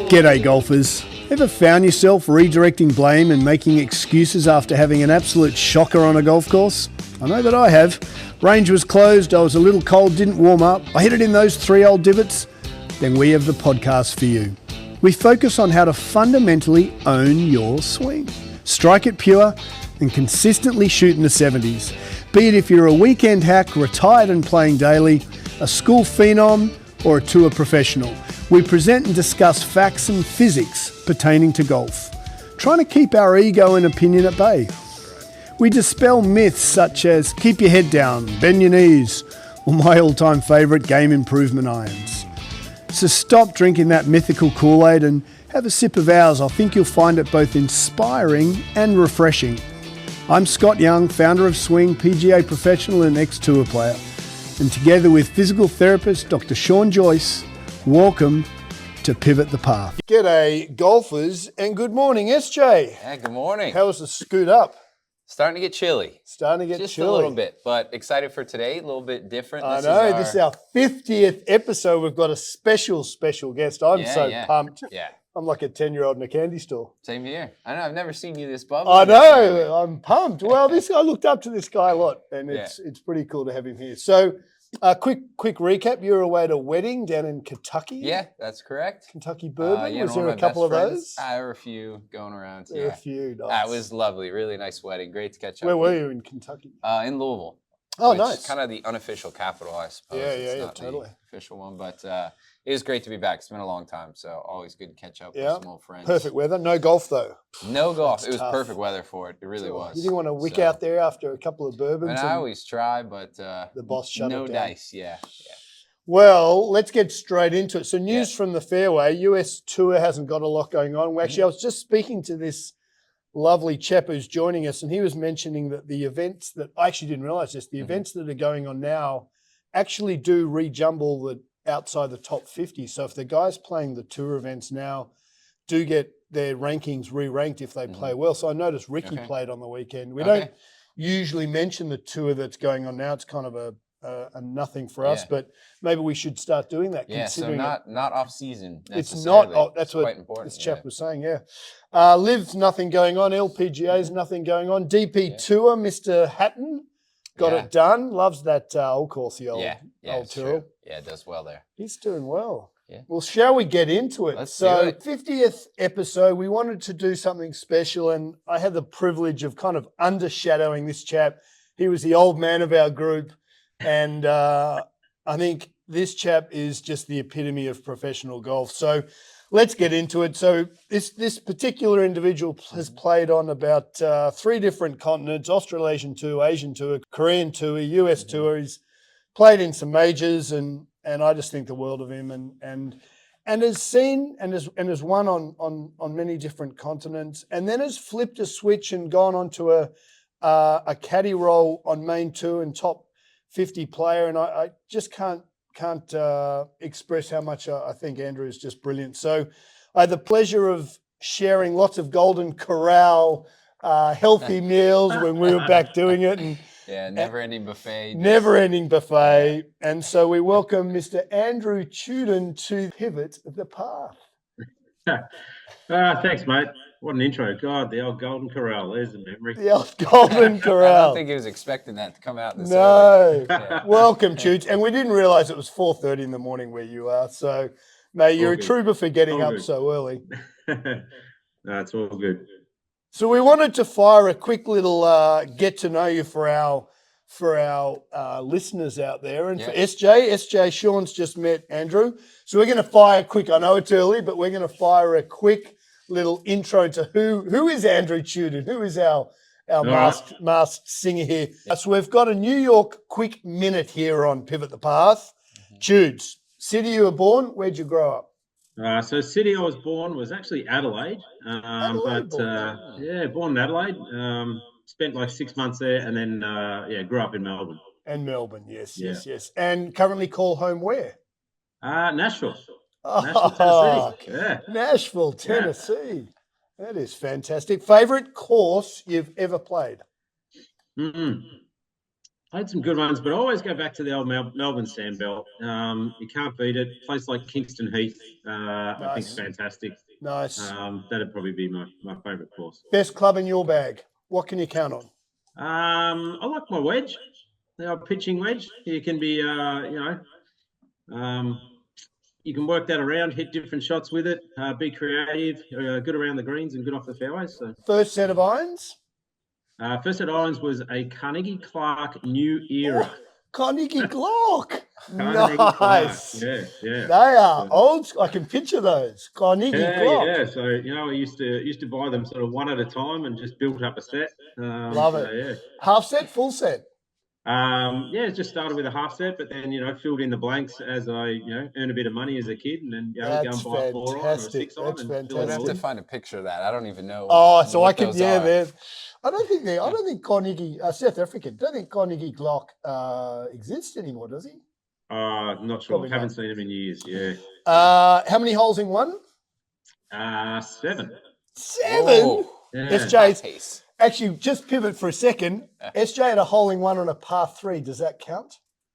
G'day golfers. Ever found yourself redirecting blame and making excuses after having an absolute shocker on a golf course? I know that I have. Range was closed, I was a little cold, didn't warm up, I hit it in those 3 old divots. Then we have the podcast for you. We focus on how to fundamentally own your swing. Strike it pure and consistently shoot in the 70s. Be it if you're a weekend hack, retired and playing daily, a school phenom or a tour professional. We present and discuss facts and physics pertaining to golf, trying to keep our ego and opinion at bay. We dispel myths such as keep your head down, bend your knees, or my all-time favourite, game improvement irons. So stop drinking that mythical Kool-Aid and have a sip of ours. I think you'll find it both inspiring and refreshing. I'm Scott Young, founder of Swing, PGA professional and ex-tour player. And together with physical therapist Dr. Sean Joyce, welcome to Pivot the Path. G'day golfers and good morning, SJ. Yeah, good morning. How was the scoot up? Starting to get chilly. Starting to get just chilly. Just a little bit, but excited for today, a little bit different. This is our 50th episode. We've got a special guest. I'm pumped. Yeah. I'm like a 10-year-old in a candy store. Same here. I know, I've never seen you this bubbly. I know, I'm pumped. Well, I looked up to this guy a lot, and it's pretty cool to have him here. So, quick recap. You're away at a wedding down in Kentucky. Yeah, that's correct. Kentucky bourbon. Was one there of a my couple of best those? There were a few going around. There were a few. Nice. It was lovely. Really nice wedding. Great to catch up. Where were you in Kentucky? In Louisville. Oh, nice. Kind of the unofficial capital, I suppose. Yeah, not totally. The official one, but it was great to be back. It's been a long time, so always good to catch up with some old friends. Perfect weather. No golf though. No golf. That's it was tough. Perfect weather for it. It really was. You didn't want to wick out there after a couple of bourbons. And I always try, but the boss shut it down. No dice. Yeah. Well, let's get straight into it. So news from the fairway. US Tour hasn't got a lot going on. Actually, I was just speaking to this lovely chap who's joining us, and he was mentioning that the events that I actually didn't realize this, the events that are going on now actually do rejumble the outside the top 50. So if the guys playing the tour events now do get their rankings re-ranked if they play well. So I noticed Ricky played on the weekend. We don't usually mention the tour that's going on now. It's kind of a nothing for us, but maybe we should start doing that. Yeah, so not off season. It's not. Oh, that's what quite important. This chap was saying. Yeah, Liv's nothing going on. LPGA's nothing going on. DP Tour, Mr. Hatton got it done. Loves that old course, the old tour. True. Yeah, it does well there. He's doing well. Yeah. Well, shall we get into it? Let's do it. 50th episode, we wanted to do something special, and I had the privilege of kind of undershadowing this chap. He was the old man of our group. And I think this chap is just the epitome of professional golf. So let's get into it. So this particular individual has played on about 3 different continents: Australasian Tour, Asian Tour, Korean Tour, US Tour. He's played in some majors, and I just think the world of him. And has seen and has won on many different continents, and then has flipped a switch and gone on to a caddy role on main tour and top 50 player, and I just can't express how much I think Andrew is just brilliant. So I had the pleasure of sharing lots of Golden Corral healthy meals when we were back doing it. And never-ending buffet. Never-ending buffet. And so we welcome Mr. Andrew Tschudin to Pivot the Path. Thanks, mate. What an intro. God, the old Golden Corral. There's the memory. The old Golden Corral. I don't think he was expecting that to come out this early. Welcome, Chuds. And we didn't realize it was 4:30 in the morning where you are. So, mate, you're a trooper for getting up so early. No, it's all good. So we wanted to fire a quick little get to know you for our listeners out there. And for SJ, Sean's just met Andrew. So we're going to fire quick. I know it's early, but we're going to fire a quick little intro to who is Andrew Tschudin, who is our masked singer here. So we've got a New York quick minute here on Pivot the Path. Chuds, city you were born, where'd you grow up? So city I was born was actually Adelaide. Born in Adelaide. Spent like 6 months there, and then grew up in Melbourne. And Melbourne, yes. And currently call home where? Nashville. Nashville, Tennessee. Yeah. Nashville, Tennessee. Yeah. That is fantastic. Favorite course you've ever played? I had some good ones, but I always go back to the old Melbourne Sandbelt. You can't beat it. A place like Kingston Heath, I think is fantastic. Nice. That'd probably be my favourite course. Best club in your bag. What can you count on? I like my wedge, the old pitching wedge. You can be, you can work that around, hit different shots with it, be creative, good around the greens and good off the fairways. So. First set of irons? First set of irons was a Carnegie Clark New Era. Oh, Carnegie Clark. Carnegie Nice. Clark. Yeah. They are old. I can picture those. Carnegie Clark. Yeah. So I used to buy them sort of one at a time and just built up a set. Love it. Yeah. Half set, full set. It just started with a half set, but then filled in the blanks as I earned a bit of money as a kid, and then go and buy a 4 iron or a 6 iron. That's fantastic. I have to find a picture of that. I don't even know. Oh, so I can. those Yeah, are. there. I don't think Carnegie South African. Don't think Carnegie Clark exists anymore, does he? Not sure. Probably Haven't not. seen him in years. Yeah. How many holes in one? 7. 7. Whoa. Yeah. SJ's Nice. actually just pivot for a second. SJ had a hole in one on a par 3. Does that count?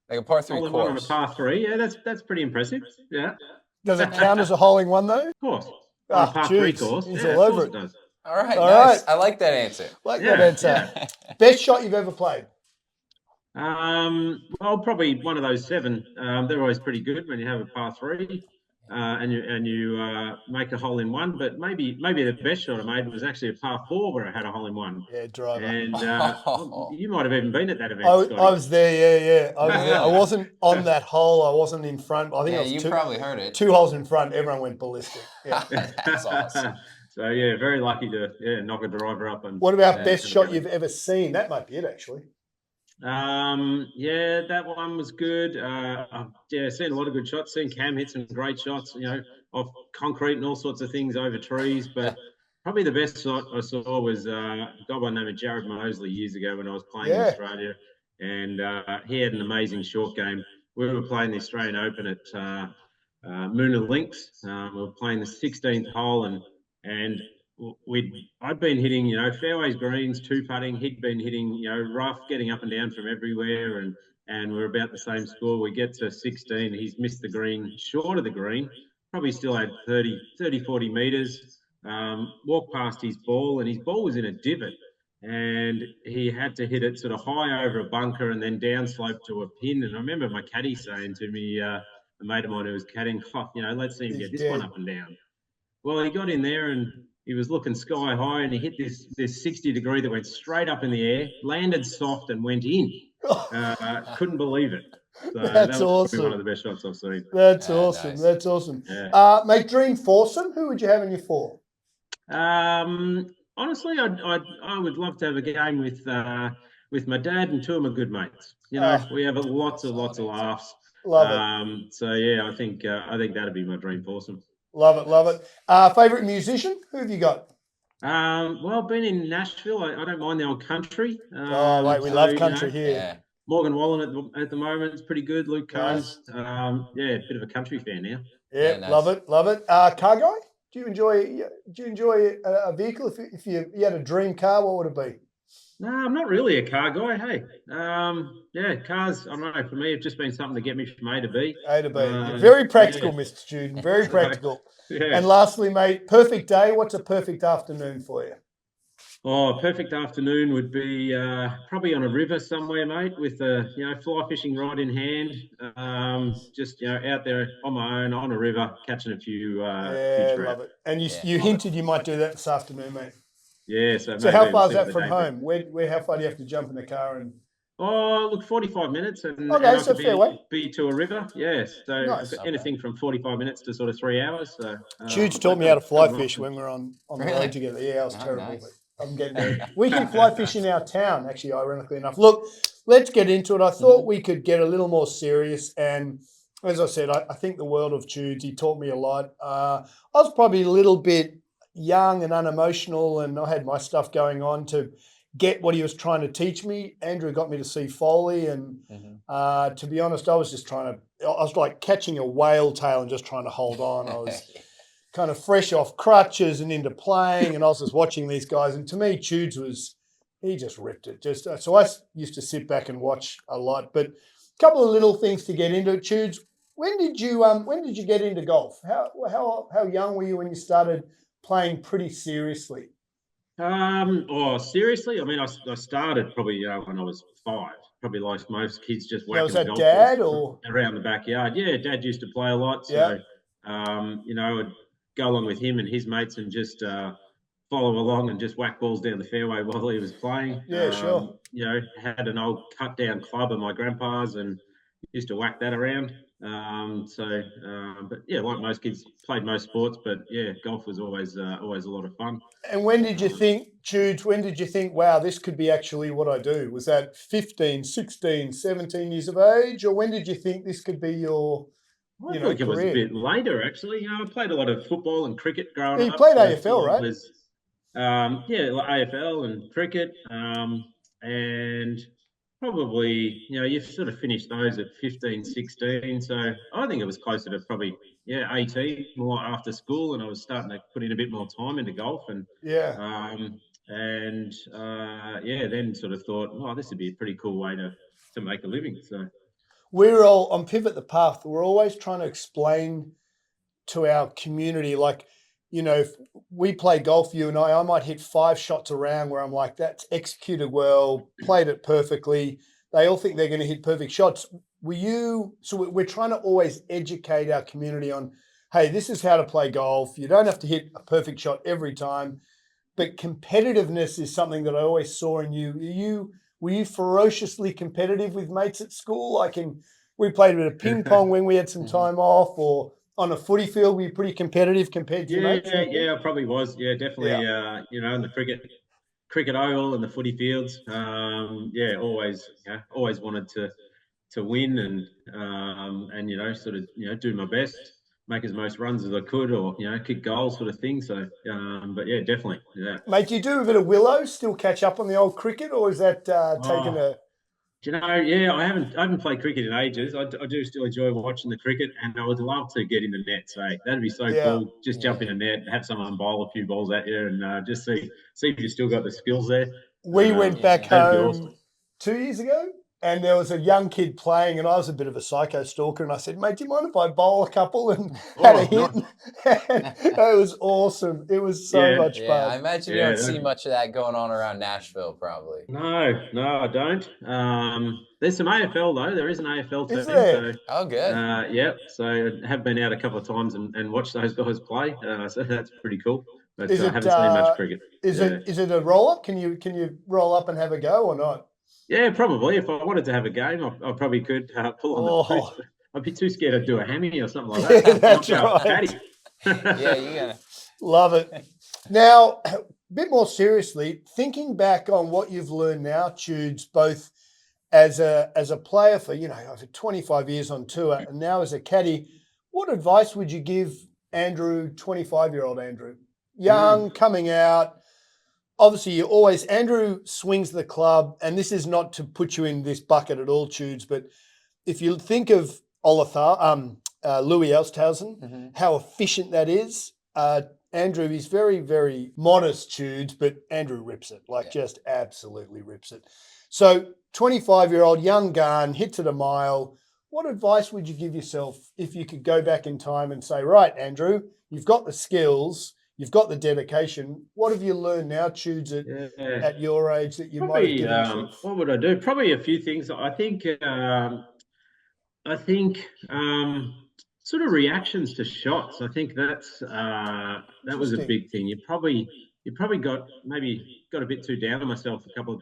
Like a par 3 Hole in one on a course. par 3. Yeah, that's pretty impressive. Yeah. Does it count as a hole in one though? Of course. On a par 3 Judes, course. he's Yeah, all of over course it. does. All right, All nice. right. I like that answer. Like Yeah, that answer. Best shot you've ever played? Well, probably one of those 7. They're always pretty good when you have a par 3, and you make a hole in one. But maybe the best shot I made was actually a par 4 where I had a hole in one. Yeah, driver. And you might have even been at that event. I Scotty. was there, yeah. I was there. I Really? wasn't on that hole. I wasn't in front. I think I Yeah, was you probably heard it. 2 holes in front. Everyone went ballistic. Yeah. That's awesome. So yeah, very lucky to knock a driver up. And What about Yeah, best shot you've ever seen? That might be it, actually. yeah, that one was good. I've seen a lot of good shots. Seen Cam hit some great shots, off concrete and all sorts of things over trees. But probably the best shot I saw was a guy by the name of Jared Mosley years ago when I was playing in Australia, and he had an amazing short game. We were playing the Australian Open at Moona Links. We were playing the 16th hole, and I'd been hitting, fairways, greens, 2-putting. He'd been hitting, rough, getting up and down from everywhere, and we're about the same score. We get to 16. He's missed the green, short of the green. Probably still had 30, 40 metres. Walked past his ball, and his ball was in a divot, and he had to hit it sort of high over a bunker and then downslope to a pin. And I remember my caddy saying to me, a mate of mine who was caddying, let's see him get this one up and down. Well, he got in there and he was looking sky high, and he hit this 60 degree that went straight up in the air, landed soft and went in. Couldn't believe it. So That's that was awesome. probably one of the best shots I've seen. That's Yeah, awesome. nice. That's awesome. Yeah. Mate, dream foursome. Who would you have in your 4? Honestly, I would love to have a game with my dad and 2 of my good mates. We have lots of laughs. Love it. So yeah, I think that'd be my dream foursome. Love it. Favorite musician? Who have you got? Well, being in Nashville, I don't mind the old country. We love country here. Yeah. Morgan Wallen at the moment is pretty good. Luke Nice. Combs, a bit of a country fan now. Yeah, nice. love it. Car guy? Do you enjoy a vehicle? If you had a dream car, what would it be? No, I'm not really a car guy. Hey, cars. I don't know. For me, it's just been something to get me from A to B. A to B. Very practical, Mr. Tschudin. Very practical. Yeah. And lastly, mate, perfect day. What's a perfect afternoon for you? Oh, perfect afternoon would be probably on a river somewhere, mate, with a fly fishing rod in hand. Just out there on my own on a river, catching a few. Yeah, trout. love it. And you hinted you might do that this afternoon, mate. Yeah. So maybe how we'll far is see that what from the day home? Where how far do you have to jump in the car and? Oh, look, 45 minutes, and Okay, and I so could fair way. be to a river. Yes, so Nice. anything from 45 minutes to sort of 3 hours. So Jude's taught me how to fly I'm fish not- when we're on the Really? road together. Yeah, I was Oh, terrible. nice. But I'm getting there. We can fly fish in our town, actually, ironically enough. Look, let's get into it. I thought we could get a little more serious. And as I said, I think the world of Jude's, he taught me a lot. I was probably a little bit young and unemotional, and I had my stuff going on to get what he was trying to teach me. Andrew got me to see Foley, and to be honest, I was like catching a whale tail and just trying to hold on. I was kind of fresh off crutches and into playing, and I was just watching these guys. And to me, Tudes was He just ripped it. So I used to sit back and watch a lot. But a couple of little things to get into. Chudes, when did you get into golf? How young were you when you started playing pretty seriously? Oh, seriously? I mean, I started probably when I was 5. Probably like most kids, just Now, was whacking a that golf ball dad or around the backyard. Yeah, Dad used to play a lot, yeah? so I'd go along with him and his mates and just follow along and just whack balls down the fairway while he was playing. Yeah, sure. Had an old cut down club of my grandpa's and used to whack that around. But yeah, like most kids, played most sports, but yeah, golf was always a lot of fun. And when did you Um, think, Jude, when did you think, wow, this could be actually what I do? Was that 15, 16, 17 years of age? Or when did you think this could be your, I think it was a career? bit later, actually. I played a lot of football and cricket growing You up, played so AFL, right? was yeah, like AFL and cricket, and probably you sort of finished those at 15, 16. So I think it was closer to probably 18, more after school, and I was starting to put in a bit more time into golf, Yeah. um, yeah, then sort of thought, oh, this would be a pretty cool way to make a living. So. We're all on Pivot the Path. We're always trying to explain to our community, like, if we play golf, you and I might hit 5 shots around where I'm like, that's executed well, played it perfectly. They all think they're going to hit perfect shots. So we're trying to always educate our community on, hey, this is how to play golf. You don't have to hit a perfect shot every time, but competitiveness is something that I always saw in you. Were you ferociously competitive with mates at school? We played a bit of ping pong when we had some time off, or on a footy field, were you pretty competitive compared to your Yeah, mates? yeah, I probably was. Yeah, Yeah. definitely. In the cricket oval and the footy fields. Yeah, always wanted to win and sort of do my best, make as most runs as I could, or kick goals, sort of thing. So, but yeah, definitely. Yeah. Mate, do you do a bit of Willow, still catch up on the old cricket, or is that taken Oh, a. yeah, I haven't played cricket in ages. I do still enjoy watching the cricket, and I would love to get in the net. So that'd be so Yeah. cool. Just jump Yeah. in a net, have someone bowl a few balls at you, and just see if you still got the skills there. We went back Yeah. That'd be awesome. home 2 years ago, and there was a young kid playing, and I was a bit of a psycho stalker, and I said, mate, do you mind if I bowl a couple? And had a Oh, hit. nice. And it was awesome. It was so Yeah, much Yeah, I fun. imagine you yeah. don't see much of that going on around Nashville, probably. No, I don't. There's some AFL though. There is an AFL Is team, there? so Oh, good. yeah. So I have been out a couple of times and watched those guys play. So that's pretty cool. But Is I it haven't seen much cricket. is Yeah. it is it a roll up? Can you roll up and have a go or not? Yeah, probably. If I wanted to have a game, I probably could pull on the boots, Oh, but I'd be too scared to do a hammy or something like yeah, that. that's Knock out right. Caddy. Yeah, you gotta. Love it. Now, a bit more seriously, thinking back on what you've learned now, Tudes, both as a player for over 25 years on tour, and now as a caddy, what advice would you give Andrew, 25-year-old Andrew, Mm. young, coming out? Obviously, Andrew swings the club, and this is not to put you in this bucket at all, Tudes, but if you think of Louis Oosthuizen, how efficient that is. Andrew is very, very modest, Tudes, but Andrew rips it, just absolutely rips it. So 25-year-old young gun, hits it a mile. What advice would you give yourself if you could go back in time and say, right, Andrew, you've got the skills, you've got the dedication. What have you learned now, Tudes, Yeah. at your age that you might have Probably, given yourself? what would I do? Probably a few things. I think sort of reactions to shots. I think that was a Interesting. big thing. You probably got a bit too down on myself a couple of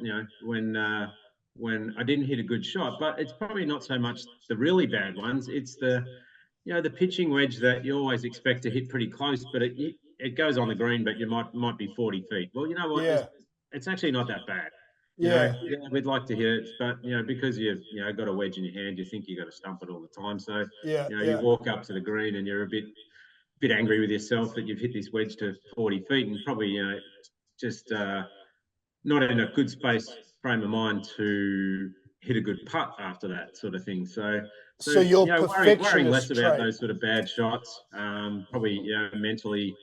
when I didn't hit a good shot. But it's probably not so much the really bad ones. It's the pitching wedge that you always expect to hit pretty close, but it goes on the green, but you might be 40 feet. Well, you know what? Yeah. It's actually not that bad. Yeah. Yeah, we'd like to hit it, but because you've got a wedge in your hand, you think you got to stump it all the time. So Yeah. you Yeah. walk up to the green and you're a bit angry with yourself that you've hit this wedge to 40 feet and probably just not in a good frame of mind to hit a good putt after that sort of thing. So So you're worrying less perfectionist about trait. those sort of bad shots. Probably mentally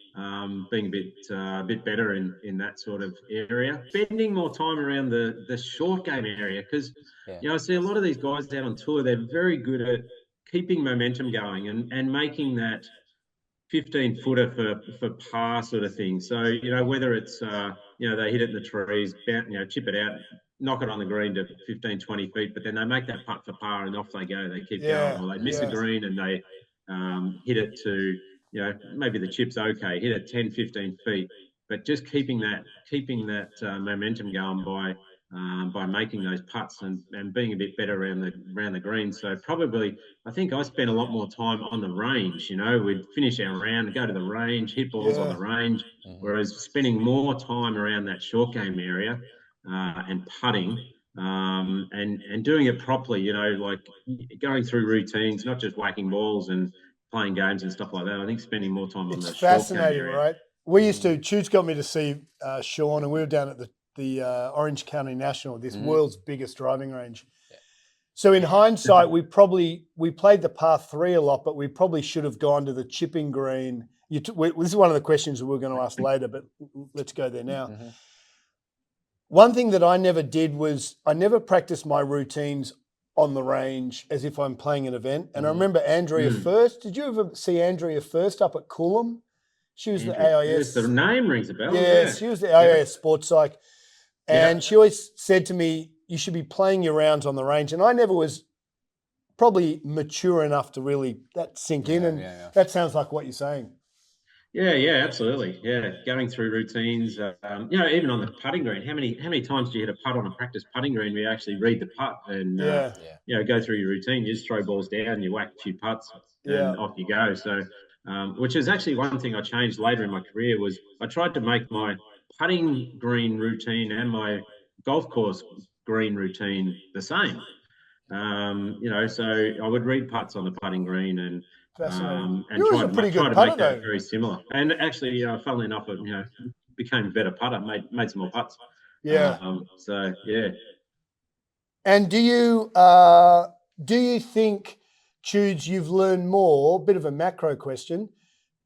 being a bit better in that sort of area. Spending more time around the short game area because I see a lot of these guys out on tour. They're very good at keeping momentum going and making that 15-footer for par sort of thing. So whether it's they hit it in the trees, chip it out, knock it on the green to 15, 20 feet, but then they make that putt for par and off they go. They keep going, or they miss the green and they hit it to maybe the chip's okay, hit it 10, 15 feet, but just keeping that momentum going by making those putts and being a bit better around the green. So probably, I think I spent a lot more time on the range. We'd finish our round, go to the range, hit balls on the range, whereas spending more time around that short game area and putting and doing it properly. Like going through routines, not just whacking balls and playing games and stuff like that. I think spending more time on the short game area. Right? We used to. Choots got me to see Sean, and we were down at the Orange County National, this world's biggest driving range. Yeah. So in hindsight, we played the par 3 a lot, but we probably should have gone to the chipping green. This is one of the questions that we're going to ask later, but let's go there now. One thing that I never did was I never practiced my routines on the range as if I'm playing an event. And I remember Andrea First. Did you ever see Andrea First up at Coolum? She was the AIS. Yes, the name rings a bell. Yeah, she was the AIS sports psych. And she always said to me, you should be playing your rounds on the range. And I never was probably mature enough to really that sink in. And that sounds like what you're saying. Yeah, absolutely. Yeah, going through routines. Even on the putting green, how many times do you hit a putt on a practice putting green where you actually read the putt and go through your routine? You just throw balls down, you whack a few putts, and off you go. So, which is actually one thing I changed later in my career was I tried to make my putting green routine and my golf course green routine the same. So I would read putts on the putting green and try to make that very similar. And actually, funnily enough, became a better putter, made some more putts. Yeah. So yeah. And do you think, Chudes, you've learned more? Bit of a macro question.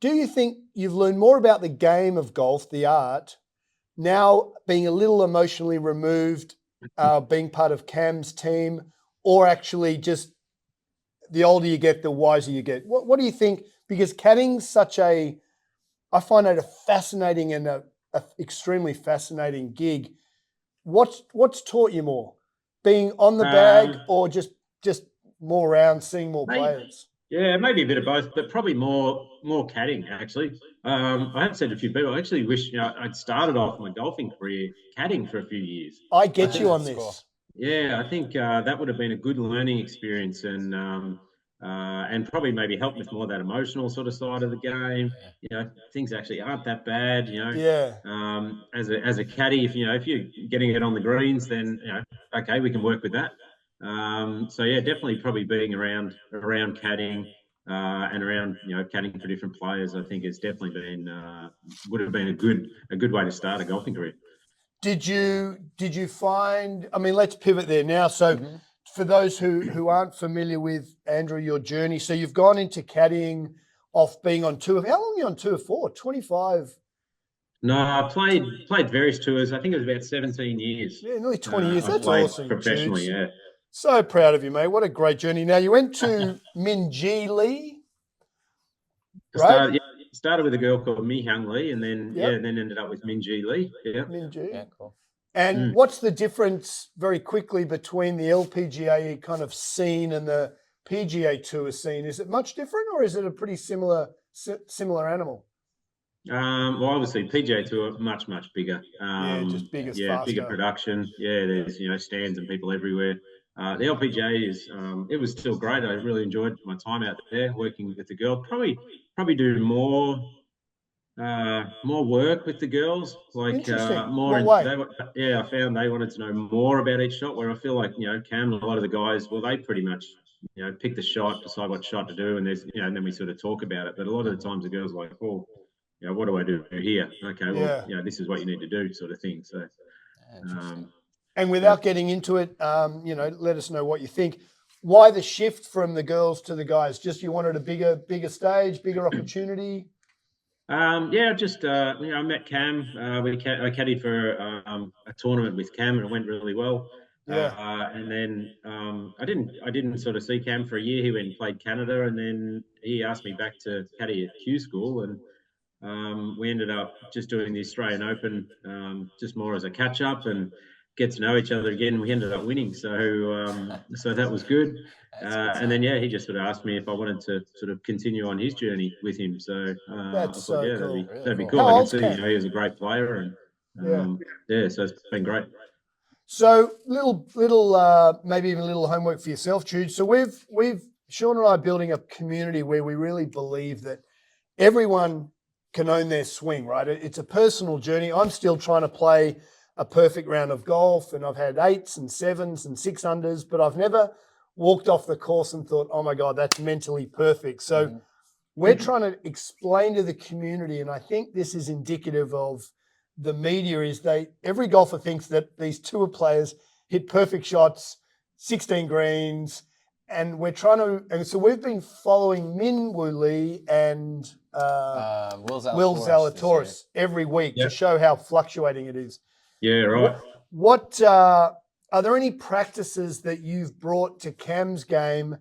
Do you think you've learned more about the game of golf, the art, now being a little emotionally removed, being part of Cam's team, or actually just the older you get, the wiser you get? What do you think? Because caddying's I find it a fascinating and a extremely fascinating gig. What's taught you more? Being on the bag or just more around, seeing more players? Yeah, maybe a bit of both, but probably more caddying, actually. I have said to a few people, I actually wish I'd started off my golfing career caddying for a few years. I get you on this. Cool. Yeah, I think that would have been a good learning experience and probably maybe help with more of that emotional sort of side of the game. Things actually aren't that bad. As a caddy, if you're getting it on the greens, then okay, we can work with that. So yeah, definitely probably being around caddying and around caddying for different players, I think it's definitely been would have been a good way to start a golfing career. Did you find? I mean, let's pivot there now. So, for those who aren't familiar with Andrew, your journey. So you've gone into caddying off being on tour. How long are you on tour for? 25. No, I played various tours. I think it was about 17 years. Yeah, nearly 20 years. That's awesome. Professionally, Judes. Yeah. So proud of you, mate. What a great journey. Now you went to Minjee Lee, right? Started with a girl called Mi Hyung Lee, and then then ended up with Minjee Lee. Yeah, Minjee. Yeah, cool. And what's the difference, very quickly, between the LPGA kind of scene and the PGA Tour scene? Is it much different, or is it a pretty similar animal? Well, obviously PGA Tour much bigger. Just bigger, faster. Bigger production. Yeah, there's stands and people everywhere. The LPGA is it was still great. I really enjoyed my time out there working with the girls. Probably do more work with the girls. Like more. What way? I found they wanted to know more about each shot. Where I feel like Cam, a lot of the guys, well, they pretty much pick the shot, decide what shot to do, and there's and then we sort of talk about it. But a lot of the times the girls are like, oh, what do I do here? Okay, well, this is what you need to do, sort of thing. So, and without getting into it, let us know what you think. Why the shift from the girls to the guys? Just you wanted a bigger stage, bigger opportunity? Yeah, just I met Cam. I caddied for a tournament with Cam, and it went really well. Yeah. And then I didn't sort of see Cam for a year. He went and played Canada, and then he asked me back to caddy at Q School, and we ended up just doing the Australian Open just more as a catch up and get to know each other again. We ended up winning, so that was good. And then he just sort of asked me if I wanted to sort of continue on his journey with him. So I That's thought, so yeah, cool. that'd be Really cool. How I can old's see, Cam? he was a great player, and so it's been great. So little maybe even a little homework for yourself, Jude. So we've Sean and I are building a community where we really believe that everyone can own their swing, right? It's a personal journey. I'm still trying to play a perfect round of golf, and I've had 8s and 7s and 6 unders, but I've never walked off the course and thought, oh my God, that's mentally perfect. So we're trying to explain to the community, and I think this is indicative of the media, is every golfer thinks that these tour players hit perfect shots, 16 greens, and we're trying to, and so we've been following Min Woo Lee and Will Zalatoris every week to show how fluctuating it is. Yeah, right. What are there any practices that you've brought to Cam's game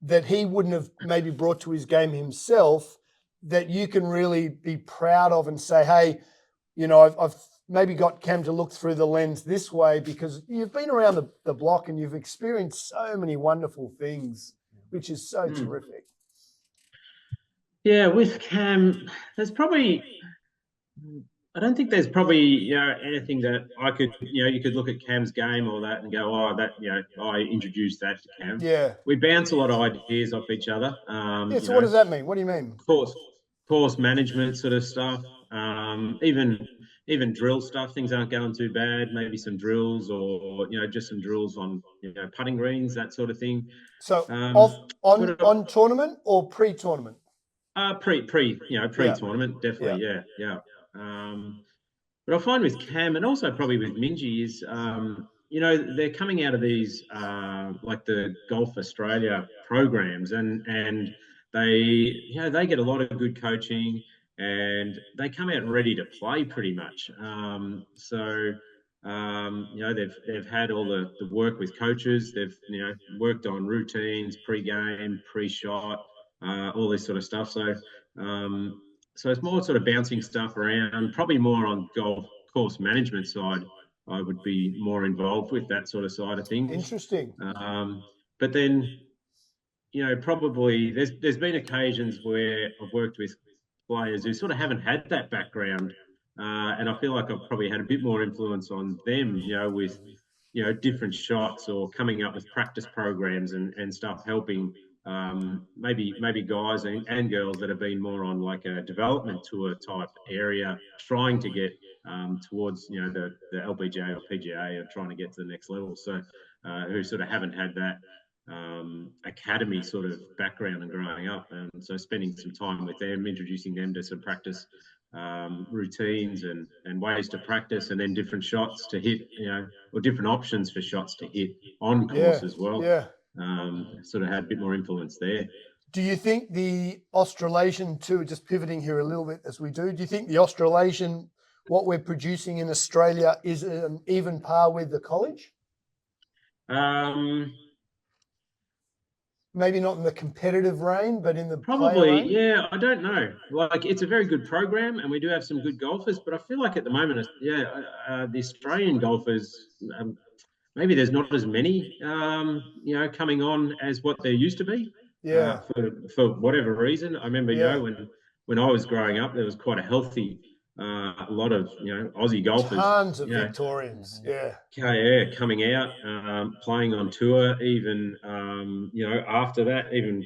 that he wouldn't have maybe brought to his game himself that you can really be proud of and say, hey, I've maybe got Cam to look through the lens this way, because you've been around the block and you've experienced so many wonderful things, which is so terrific. Yeah, with Cam, I don't think there's probably anything that I could you could look at Cam's game or that and go, oh, that I introduced that to Cam. Yeah. We bounce a lot of ideas off each other. So what does that mean? What do you mean? Course management sort of stuff. Even drill stuff. Things aren't going too bad. Maybe some drills, or just some drills on putting greens, that sort of thing. So on tournament or pre-tournament? Pre-tournament, definitely, yeah. But I find with Cam, and also probably with Minji, is they're coming out of these like the Golf Australia programs, and they get a lot of good coaching, and they come out ready to play pretty much. They've had all the work with coaches. They've worked on routines, pre-game, pre-shot, all this sort of stuff. So it's more sort of bouncing stuff around, probably more on golf course management side. I would be more involved with that sort of side of things. Interesting. But then, probably there's been occasions where I've worked with players who sort of haven't had that background, and I feel like I've probably had a bit more influence on them, with different shots or coming up with practice programs and stuff, helping maybe guys and girls that have been more on like a development tour type area, trying to get towards the LPGA or PGA, or trying to get to the next level. So who sort of haven't had that academy sort of background and growing up, and so spending some time with them, introducing them to some practice routines and ways to practice, and then different shots to hit, or different options for shots to hit on course as well. Sort of had a bit more influence there. Do you think the Australasian tour, just pivoting here a little bit as we do you think the Australasian, what we're producing in Australia, is an even par with the college? Maybe not in the competitive reign, but in the probably, yeah. I don't know. Like, it's a very good program, and we do have some good golfers. But I feel like at the moment, the Australian golfers, maybe there's not as many, coming on as what there used to be. For whatever reason, I remember, when I was growing up, there was quite a healthy. A lot of Aussie golfers, tons of Victorians, coming out, playing on tour. Even after that, even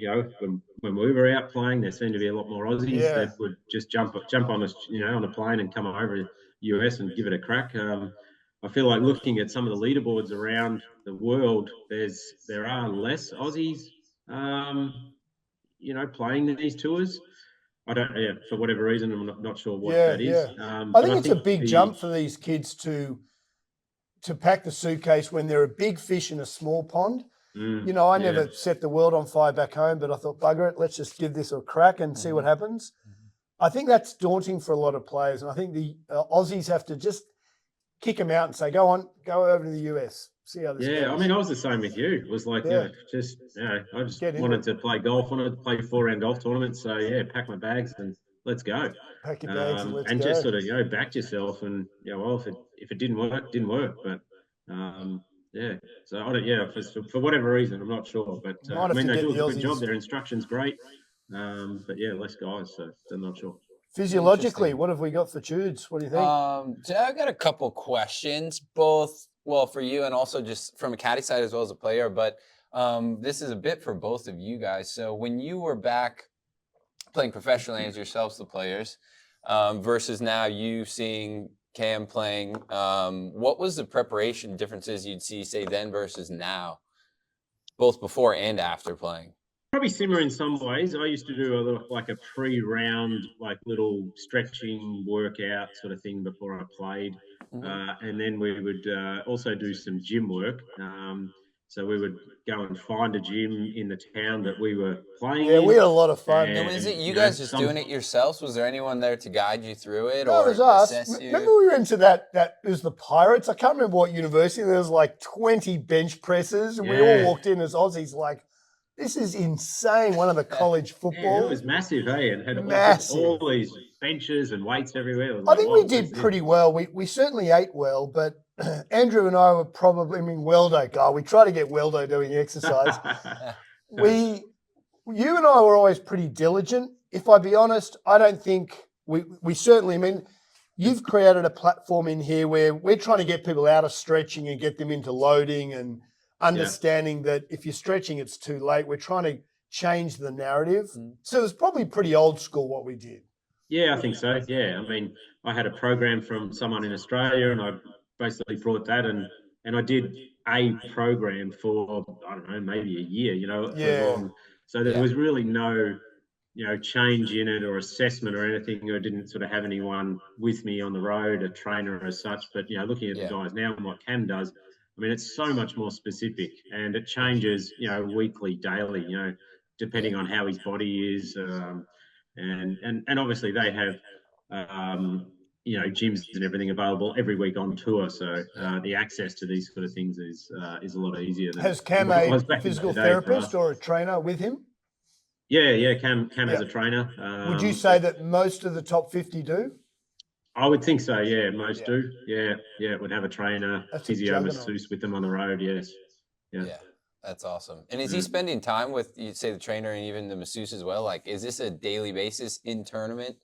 when we were out playing, there seemed to be a lot more Aussies that would just jump on on a plane and come over to US and give it a crack. I feel like looking at some of the leaderboards around the world, there are less Aussies, playing these tours. I don't, for whatever reason, I'm not sure what that is. I think it's a big jump for these kids to pack the suitcase when they're a big fish in a small pond. You know, I never set the world on fire back home, but I thought, bugger it, let's just give this a crack and see what happens. I think that's daunting for a lot of players, and I think the Aussies have to just kick them out and say, go on, go over to the US, see how this goes. I mean, I was the same with you. It was like, I just wanted to play golf, wanted to play 4-round golf tournaments. So pack my bags and let's go. Pack your bags and let's go. And just sort of, backed yourself and, well, if it didn't work, it didn't work. But so I don't, for whatever reason, I'm not sure. But I mean, they do a good job. Their instruction's great. But less guys, so I'm not sure. Physiologically, what have we got for Tschudin? What do you think? So I've got a couple questions, both, well, for you and also just from a caddy side as well as a player, but this is a bit for both of you guys. So when you were back playing professionally as yourselves, the players, versus now you seeing Cam playing, what was the preparation differences you'd see, say, then versus now, both before and after playing? Probably similar in some ways. I used to do a pre-round, little stretching workout sort of thing before I played. And then we would also do some gym work. So we would go and find a gym in the town that we were playing in. We had a lot of fun. And was it you guys just doing it yourselves? Was there anyone there to guide you through it? No, or it was us. assess you? Remember we were into that, it was the Pirates. I can't remember what university. There was 20 bench presses. And we all walked in as Aussies this is insane. One of the college football. It was massive, and had all these benches and weights everywhere. I think we did pretty well. We certainly ate well, but Andrew and I were probably, Weldo guy. We try to get Weldo doing exercise. You and I were always pretty diligent. If I be honest, I don't think we certainly, you've created a platform in here where we're trying to get people out of stretching and get them into loading and understanding that if you're stretching, it's too late. We're trying to change the narrative. So it's probably pretty old school what we did. Yeah, I think so. Yeah. I mean, I had a program from someone in Australia and I basically brought that and I did a program for, I don't know, maybe a year, So there was really no, change in it or assessment or anything. I didn't sort of have anyone with me on the road, a trainer as such, but, looking at the guys now and what Cam does, it's so much more specific and it changes, weekly, daily, depending on how his body is. And obviously they have, gyms and everything available every week on tour. So the access to these sort of things is a lot easier. Has Cam a physical therapist or a trainer with him? Yeah. Cam has a trainer. Would you say that most of the top 50 do? I would think so, yeah. Most do. Yeah, would have a trainer, physio, masseuse with them on the road, yes. Yeah. That's awesome. And is he spending time with, you say, the trainer and even the masseuse as well? Is this a daily basis in tournament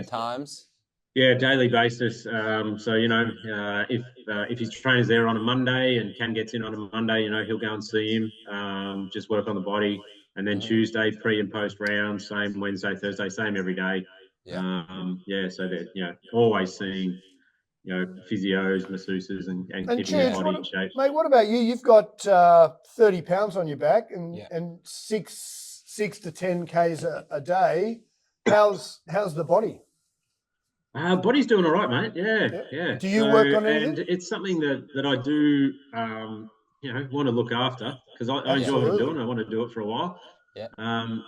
times? Yeah, daily basis. So, if his trainer's there on a Monday and Cam gets in on a Monday, he'll go and see him, just work on the body. And then Tuesday, pre and post round, same Wednesday, Thursday, same every day. So they're always seeing physios, masseuses, and keeping their body in shape. Mate, what about you? You've got 30 pounds on your back and 6 to 10 Ks a day. How's the body? Body's doing all right, mate. Yeah. Do you work on anything? And it's something that I do, want to look after because I enjoy what I'm doing. I want to do it for a while.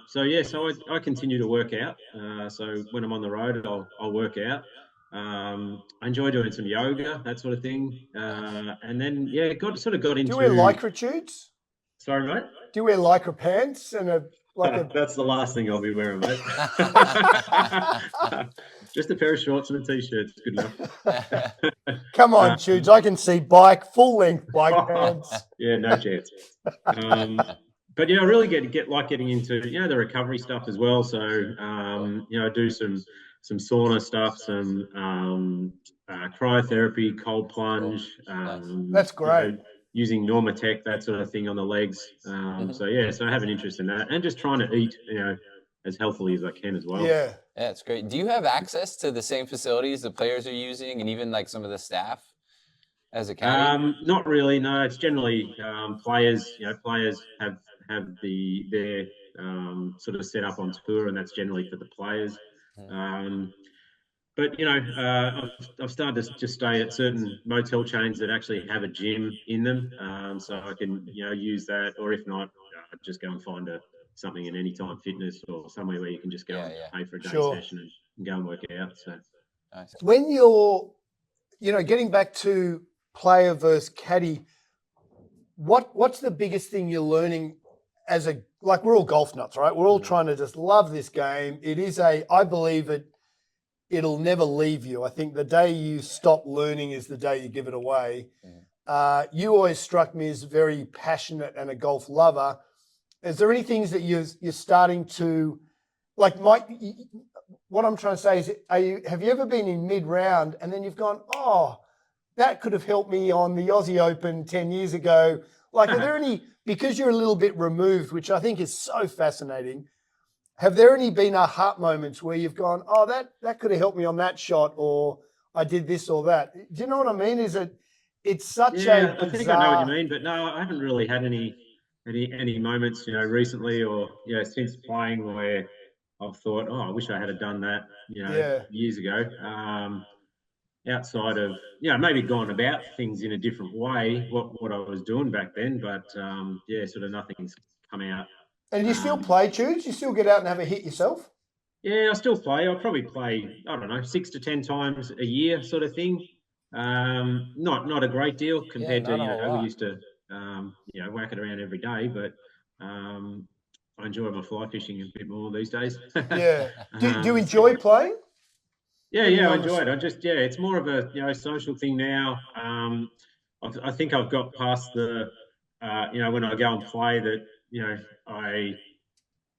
So I continue to work out. So when I'm on the road, I'll work out. I enjoy doing some yoga, that sort of thing. And then got into. Do you wear lycra Tschudin? Sorry, mate. Do you wear lycra pants and That's the last thing I'll be wearing, mate. Just a pair of shorts and a t-shirt. It's good enough. Come on, Tschudin. I can see full length bike pants. Yeah, no chance. But I really like getting into the recovery stuff as well. So I do some sauna stuff, some cryotherapy, cold plunge. That's great. Using Normatec, that sort of thing on the legs. So I have an interest in that, and just trying to eat as healthily as I can as well. Yeah, it's great. Do you have access to the same facilities the players are using, and even some of the staff as a caddy? Not really. No, it's generally players. Players have their sort of set up on tour, and that's generally for the players. but I've started to just stay at certain motel chains that actually have a gym in them, so I can use that, or if not, just go and find something in Anytime Fitness or somewhere where you can just go Yeah, and yeah. pay for a day Sure. session and go and work out. So Nice. When you're, getting back to player versus caddy, what's the biggest thing you're learning like we're all golf nuts, right? We're all trying to just love this game. It is I believe it'll never leave you. I think the day you stop learning is the day you give it away. You always struck me as very passionate and a golf lover. Is there any things that you're starting to, like, what I'm trying to say is, have you ever been in mid-round and then you've gone, oh, that could have helped me on the Aussie Open 10 years ago? Like, are there any, because you're a little bit removed, which I think is so fascinating, have there any been aha moments where you've gone, oh, that could have helped me on that shot, or I did this or that? Do you know what I mean? It's such a I think I know what you bizarre. mean, but no, I haven't really had any moments, recently or since playing where I've thought, oh, I wish I had done that, Yeah. years ago. Outside of maybe gone about things in a different way, what I was doing back then, but sort of nothing's come out. And you still Um, play, Tudes? You still get out and have a hit yourself? yeah, I still play. I probably play, I don't know, 6 to 10 times a year, sort of thing. Not a great deal Yeah, compared to not a whole we lot. used to whack it around every day, but I enjoy my fly fishing a bit more these days. Yeah. Do you So, enjoy playing? yeah, I On enjoy the it. I just, it's more of a social thing now. I think I've got past the when I go and play that I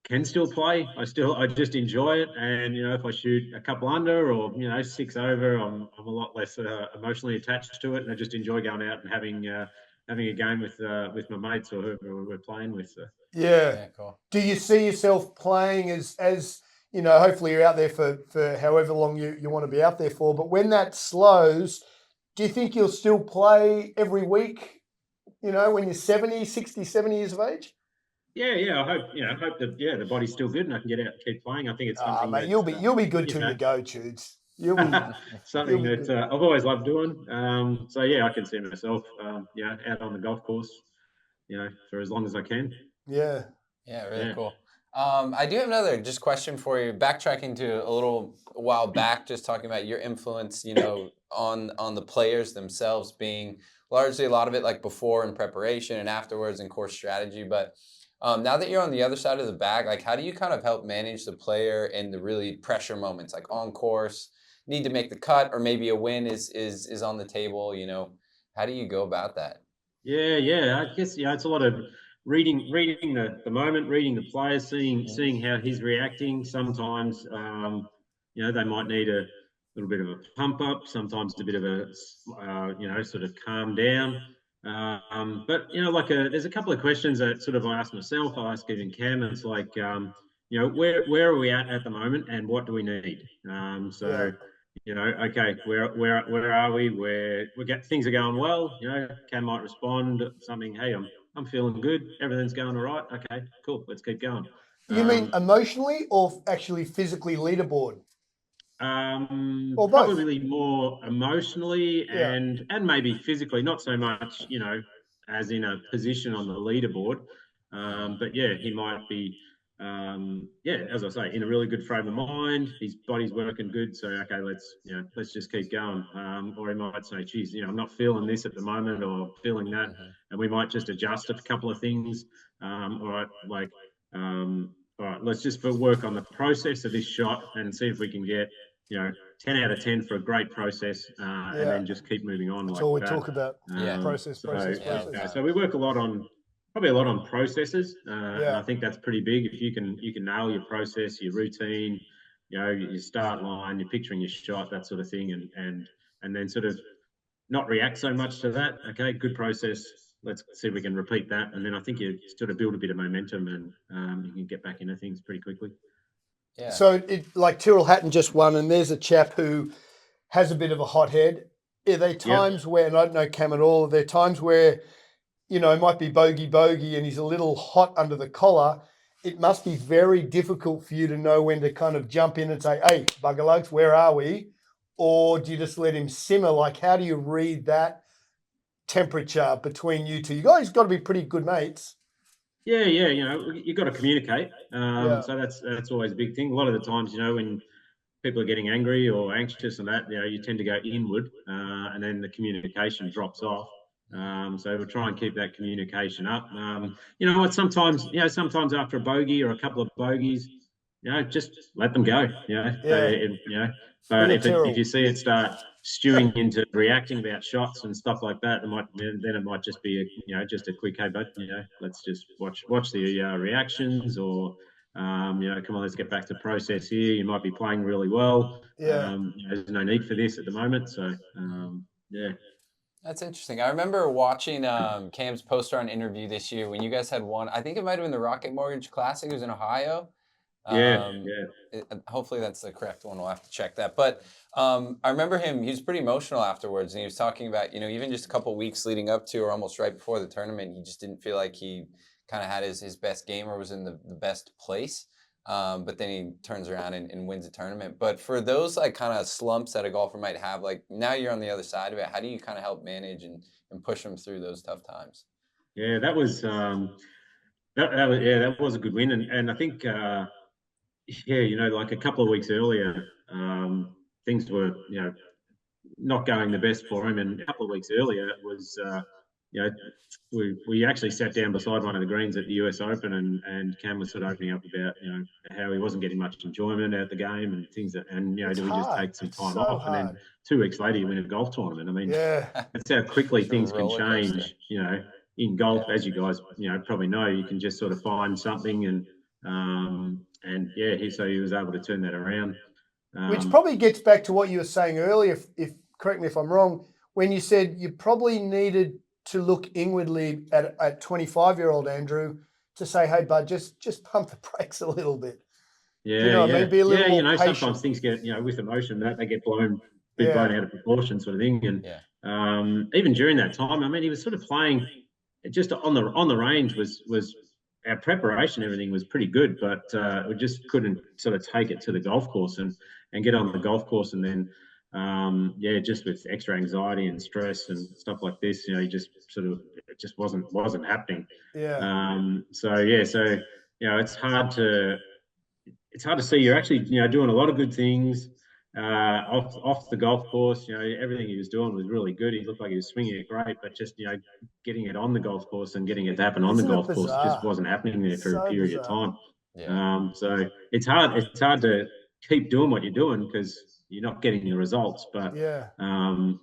can still play. I just enjoy it, and if I shoot a couple under or 6 over, I'm a lot less emotionally attached to it, and I just enjoy going out and having a game with my mates or whoever we're playing with. So. Yeah. Yeah, cool. Do you see yourself playing as hopefully you're out there for however long you want to be out there for, but when that slows, do you think you'll still play every week, when you're 70, 60, 70 years of age? Yeah. I hope that the body's still good and I can get out and keep playing. I think it's Ah, something mate, that you'll be good you till know you go, Tudes. You'll something be that good. I've always loved doing. So yeah, I can see myself out on the golf course, for as long as I can. Yeah. Yeah, really Yeah. cool. I do have another just question for you. Backtracking to a while back, just talking about your influence, on the players themselves, being largely a lot of it like before in preparation and afterwards in course strategy. But now that you're on the other side of the bag, like how do you kind of help manage the player in the really pressure moments, like on course, need to make the cut, or maybe a win is on the table? How do you go about that? Yeah. I guess it's a lot of reading the moment, reading the players, seeing how he's reacting. Sometimes they might need a little bit of a pump up. Sometimes a bit of a sort of calm down. But there's a couple of questions that sort of I ask myself. I ask even Cam. It's like where are we at the moment, and what do we need? Yeah. Okay, where are we? Where we get things are going well. Cam might respond something. Hey, I'm feeling good. Everything's going all right. Okay, cool. Let's keep going. You mean emotionally or actually physically leaderboard? Or both? Probably more emotionally Yeah. and maybe physically, not so much, as in a position on the leaderboard. But yeah, he might be, as I say, in a really good frame of mind. His body's working good, so okay, let's just keep going. Or he might say, geez, I'm not feeling this at the moment, or feeling that, and we might just adjust a couple of things. All right, all right, let's just work on the process of this shot and see if we can get 10 out of 10 for a great process, and Yeah. then just keep moving on That's like all we that. talk about. Yeah. Process. Yeah. So we work probably a lot on processes, and I Yeah. think that's pretty big. If you can nail your process, your routine, your start line, you're picturing your shot, that sort of thing, and then sort of not react so much to that. Okay, good process. Let's see if we can repeat that, and then I think you sort of build a bit of momentum, and you can get back into things pretty quickly. Yeah. So, like Tyrrell Hatton just won, and there's a chap who has a bit of a hot head. Are there times where, and I don't know Cam at all, are there times where, it might be bogey, and he's a little hot under the collar? It must be very difficult for you to know when to kind of jump in and say, hey, buggerlugs, where are we? or do you just let him simmer? Like, how do you read that temperature between you two? You guys got to be pretty good mates. Yeah, yeah, you've got to communicate. Yeah. So that's always a big thing. A lot of the times, when people are getting angry or anxious and that, you tend to go inward, and then the communication drops off. So we'll try and keep that communication up. You know what? Sometimes after a bogey or a couple of bogeys, just let them go. But if you see it start stewing into reacting about shots and stuff like that, then it might just be just a quick, hey, but let's just watch the reactions, or come on, let's get back to process here. You might be playing really well. Yeah. There's no need for this at the moment. So yeah. That's interesting. I remember watching Cam's post-round interview this year when you guys had won. I think it might have been the Rocket Mortgage Classic. It was in Ohio. Yeah. Hopefully that's the correct one. We'll have to check that. But I remember he was pretty emotional afterwards, and he was talking about, even just a couple of weeks leading up to or almost right before the tournament, he just didn't feel like he kind of had his best game or was in the best place. But then he turns around and wins a tournament. But for those like kind of slumps that a golfer might have, like now you're on the other side of it, how do you kind of help manage and push them through those tough times? Yeah, that was that was a good win, and I think like a couple of weeks earlier, things were not going the best for him, and a couple of weeks earlier it was we actually sat down beside one of the greens at the US Open, and Cam was sort of opening up about how he wasn't getting much enjoyment out of the game and things do we just take some time off, and then 2 weeks later you win a golf tournament. I mean, that's how quickly things can change. In golf, as you guys probably know, you can just sort of find something, and so he was able to turn that around. Which probably gets back to what you were saying earlier, if correct me if I'm wrong, when you said you probably needed to look inwardly at 25-year-old Andrew to say, hey, bud, just pump the brakes a little bit. Yeah, you know what I mean? Be a little more patient. Sometimes things get, with emotion, that they get blown out of proportion, sort of thing. And even during that time, I mean, he was sort of playing just on the range was our preparation, everything was pretty good, but we just couldn't sort of take it to the golf course and get on the golf course, and then just with extra anxiety and stress and stuff like this, he just sort of, it just wasn't happening. So it's hard to see you're actually doing a lot of good things off the golf course. Everything he was doing was really good. He looked like he was swinging it great, but just getting it on the golf course and getting it to happen on the golf course just wasn't happening there for a period of time. So it's hard to keep doing what you're doing because you're not getting the results. But at the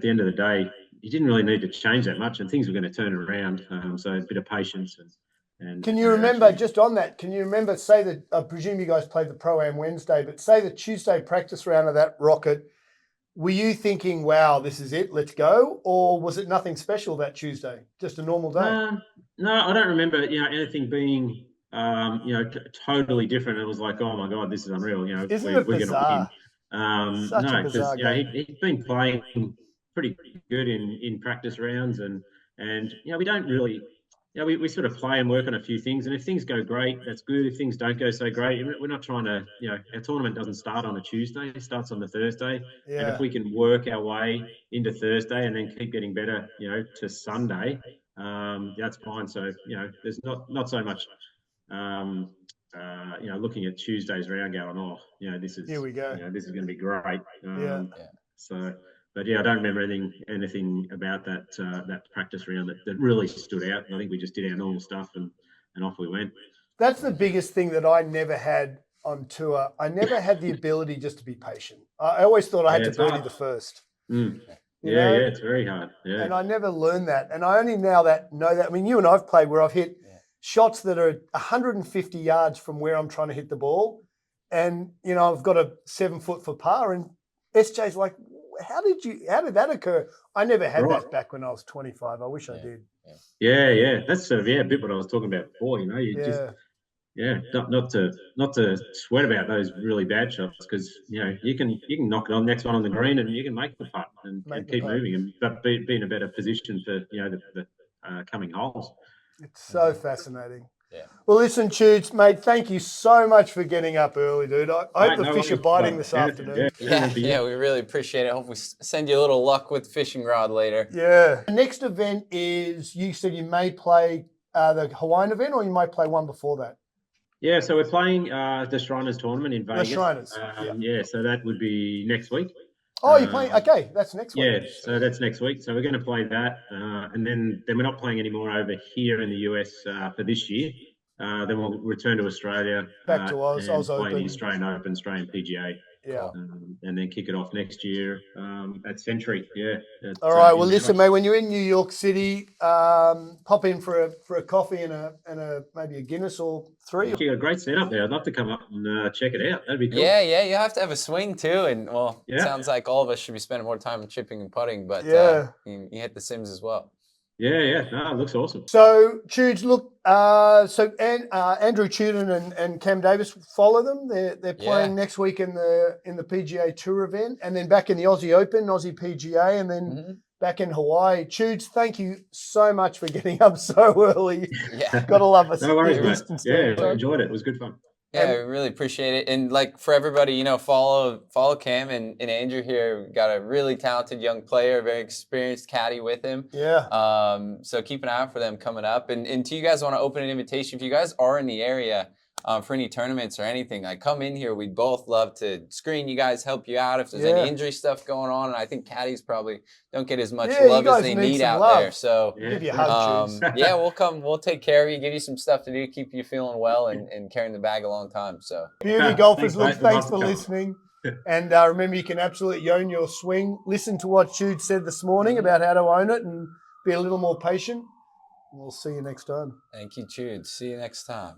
end of the day, you didn't really need to change that much, and things were going to turn around. So a bit of patience and can you remember, just on that, say that, I presume you guys played the Pro-Am Wednesday, but say the Tuesday practice round of that Rocket, were you thinking, wow, this is it, let's go? Or was it nothing special that Tuesday, just a normal day? No, I don't remember, anything being, totally different. It was like, oh my God, this is unreal. Isn't it bizarre? No, because he'd been playing pretty good in practice rounds, and we don't really, we sort of play and work on a few things, and if things go great, that's good. If things don't go so great, we're not trying to, our tournament doesn't start on a Tuesday, it starts on the Thursday. And if we can work our way into Thursday and then keep getting better, to Sunday, that's fine. So, there's not so much, looking at Tuesday's round going, oh, this is, here we go. This is going to be great. So, but I don't remember anything about that practice round that really stood out. I think we just did our normal stuff and off we went. That's the biggest thing that I never had on tour. I never had the ability just to be patient. I always thought I had to birdie the first. It's very hard. Yeah. And I never learned that. And I only know that. I mean, you and I've played where I've hit shots that are 150 yards from where I'm trying to hit the ball. And, I've got a 7 foot for par, and SJ's like, how did that occur? I never had that back when I was 25. I wish I did. Yeah. That's sort of a bit what I was talking about before. Not to sweat about those really bad shots, because you can knock it on next one on the green and you can make the putt and keep moving, but be in a better position for the coming holes. It's so fascinating. Yeah. Well, listen, Tschudin, mate, thank you so much for getting up early, dude. I hope Mate, the no fish are worries. biting this Yeah, afternoon. Yeah, we really appreciate it. Hope we send you a little luck with the fishing rod later. Yeah. The next event is, you said you may play the Hawaiian event, or you might play one before that? Yeah, so we're playing the Shriners tournament in Vegas. Shriners, Yeah, so that would be next week. Oh, you're playing? Okay, that's next week. Yeah, so that's next week. So we're going to play that, and then we're not playing anymore over here in the US for this year. Then we'll return to Australia. Back to Oz and play Open. the Australian Open, Australian PGA. Yeah. And then kick it off next year at Century. Yeah. All right. Well, listen, mate. When you're in New York City, pop in for a coffee and a maybe a Guinness or 3. You got a great setup there. I'd love to come up and check it out. That'd be cool. Yeah. You have to have a swing too, and well, Yeah. it sounds like all of us should be spending more time chipping and putting, but you hit the sims as well. Yeah. No, it looks awesome. So, Tschudin, look, Andrew Tschudin and Cam Davis, follow them. They're playing next week in the PGA Tour event, and then back in the Aussie Open, Aussie PGA, and then back in Hawaii. Tschudin, thank you so much for getting up so early. Yeah. Gotta love us. No worries, mate. Yeah, I enjoyed it. It was good fun. Yeah, we really appreciate it. And like for everybody, follow Cam and Andrew here. We've got a really talented young player, very experienced caddy with him. Yeah. So keep an eye out for them coming up. And to you guys, I want to open an invitation. If you guys are in the area for any tournaments or anything, like come in here. We'd both love to screen you guys, help you out if there's any injury stuff going on. And I think caddies probably don't get as much love as they need out there. So give you a hug, yeah, we'll come. We'll take care of you, give you some stuff to do, keep you feeling well and carrying the bag a long time. So beauty golfers, thanks for listening. And remember, you can absolutely own your swing. Listen to what Tschudin said this morning about how to own it and be a little more patient. We'll see you next time. Thank you, Tschudin. See you next time.